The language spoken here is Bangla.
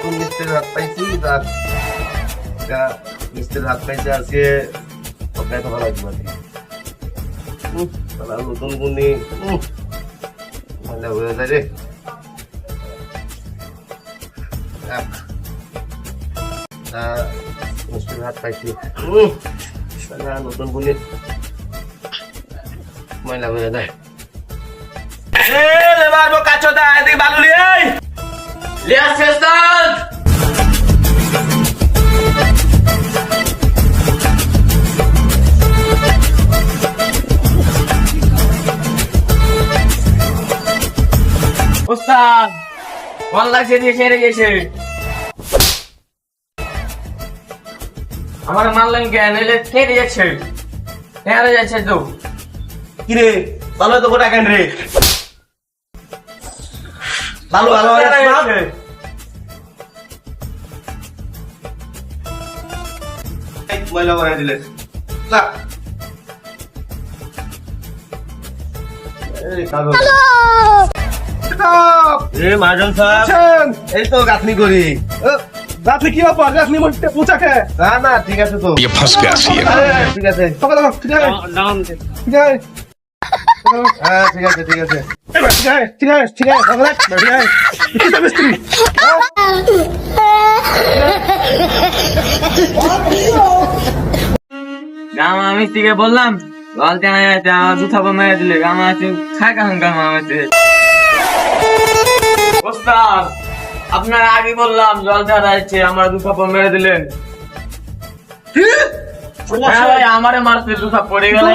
নতুন মিস্ত্রির হাত পাইছি, মিস্ত্রির হাত পাইছে আজকে সবাই তো ভালো লাগবে। নতুন গুণি হয়ে যায় রে। মিস্ত্রির হাত পাইছি, নতুন গুণি ময়লা হয়ে যায়। কাছো দা এদিকে বালু লিয়ে আসছে। ওস্তাদ মন লাগছে দিয়ে সেরে গেছে। আমার মানলেন কেন এলে সেরে যাচ্ছে, হেরে যাচ্ছে তো। কিরে ভালো তো গোটা কেন রে? ভালো ভালো ময়লা বানাই দিলে মাজন সাহেব, এই তো গাঁথনি করি। রাত্রে কি ব্যাপার? রাত্রি মধ্যে পূজা খেয়ে না না ঠিক আছে তো, ये फंस गया सी ঠিক আছে। সকালে ঠিক আছে ঠিক আছে হ্যাঁ ঠিক আছে ঠিক আছে। ঠিক আছে ঠিক আছে ঠিক আছে সকালে ঠিক আছে কিসে মিস্ত্রি গামা মিস্ত্রিকে বললাম বলতে আমার জুতা পা মেরে দিলে। গামা আছে খায় কারণ গামা আছে। ওস্তাদ আপনার আগে বললাম জল দেওয়া যাচ্ছে, আমার জুতা পা মেরে দিলেন। হ্যাঁ ভাই আমারে মারতে জুতা পড়ে গেল।